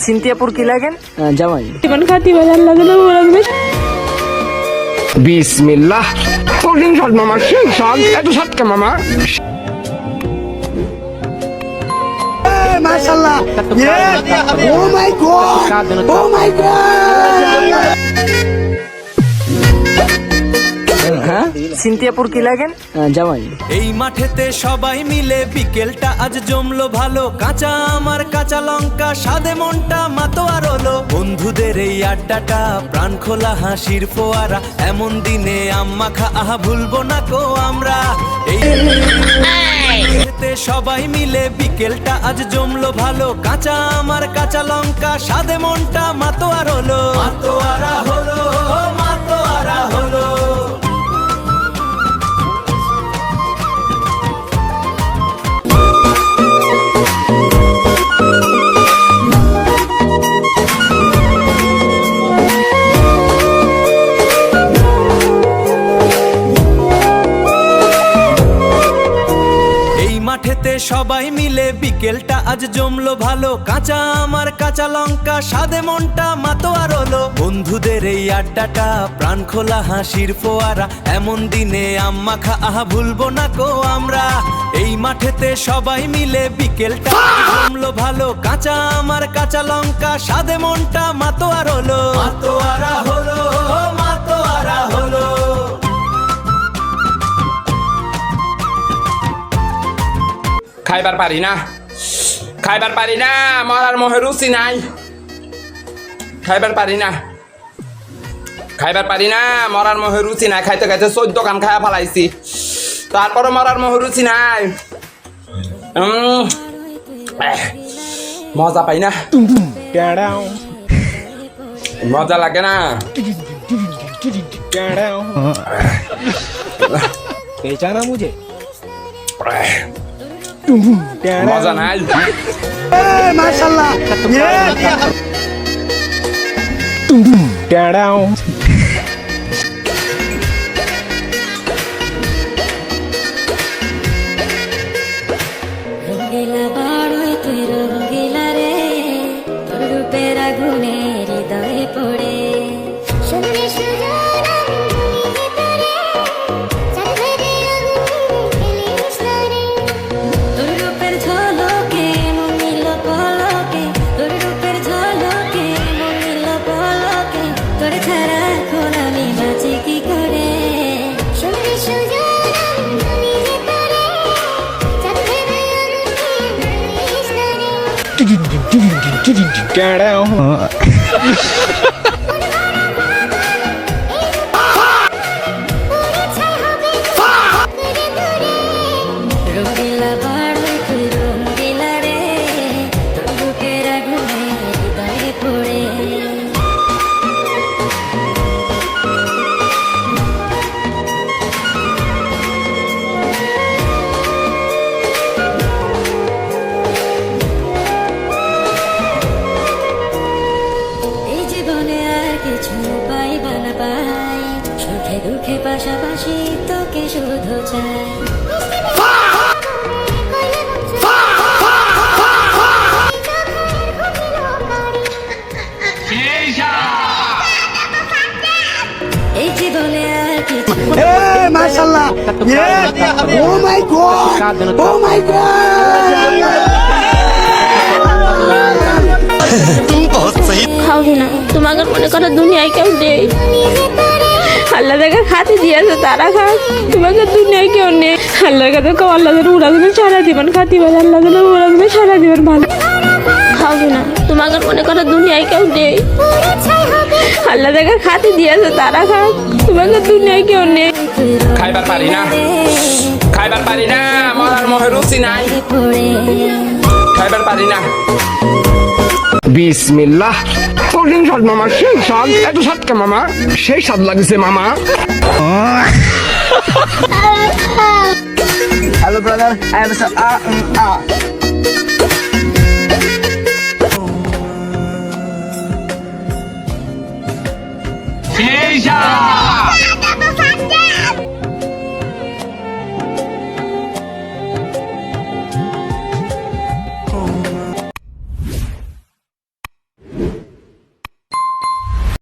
সিনথিয়াপুর কি লাগেন জামাই বিসমিল্লাহ কোল্ডিং শট মামা সেই শট এত শট কে মামা মাশাআল্লাহ ও মাই গড ও মাই গড সিনথিয়াপুর কি লাগেন জামাই এই মাঠেতে সবাই মিলে বিকেলটা আজ জমলো ভালো কাঁচা আমার কাঁচা লঙ্কা স্বাদে মনটা মাতোয়ার হলো বন্ধুদের এই আড্ডাটা প্রাণ খোলা হাসির ফোয়ারা এমন দিনে আম্মা খা আহা ভুলবো না কো আমরা এই মাঠেতে সবাই মিলে বিকেলটা আজ জমলো ভালো কাঁচা আমার কাঁচা লঙ্কা স্বাদে মনটা মাতোয়ার হলো মাতোয়ারা হলো মাতোয়ারা হলো মাঠেতে সবাই মিলে বিকেলটা আজ জমলো ভালো কাঁচা আমার কাঁচা লঙ্কা স্বাদে মনটা মাতোয়ার হলো বন্ধুদের এই আড্ডাটা প্রাণ খোলা হাসির ফোয়ারা এমন দিনে আম্মা খা আহা ভুলবো না কো আমরা এই মাঠেতে সবাই মিলে বিকেলটা জমলো ভালো কাঁচা আমার কাঁচা লঙ্কা স্বাদে মনটা মাতোয়ার হলো মাতোয়ারা হলো মাতোয়ারা হলো খাইবার পারি না মরার মোহে রুচি নাই খাইবার পারি না মরার মোহে রুচি নাই খাইতে খাইতে 14 কান খায়া ফেলাইছি তারপরে মরার মোহে রুচি নাই মজা পাই না মজা লাগে না पहचाना मुझे মজা নাই माशाल्लाह রঙ্গিলা বাড়ই তুই রঙ্গিলা রে তোর রূপের আগুনে হৃদয়ে পড়ে শুনবি রঙ্গিলা বাড়ই তুই রঙ্গিলা রে তোর রূপের আগুনে হৃদয়ে পড়ে সুখে দুঃখে পাশাপাশি তোকে শুধু চাই এই জীবনে আর কিছু माशाल्लाह oh my God oh my God খাওনি না তোমাকে মনে করো দুনিয়ায় কেউ নেই আল্লাহ দেখে খাতে দিয়েছে তারা খা তোমাকে দুনিয়ায় কেউ নেই আল্লাহর কাছে কেউ আল্লাহ যেন উড়া দেবেন সারা জীবন খাতি বলে আল্লাহ যেন উড়া দেবেন সারা জীবন ভালো খাওনি না তোমাকে মনে করো দুনিয়ায় কেউ নেই আল্লাহ দেখে খাতে দিয়েছে তারা খা তোমাকে দুনিয়ায় কেউ নেই খাইবার পারি না মরার মোহে রুচি নাই খাইবার পারি না বিসমিল্লাহ কোল্ডিং শট মামা সেই শট এত শট কে মামা সেই স্বাদ লাগছে মামা হ্যালো ব্রাদার আই এম সেই শট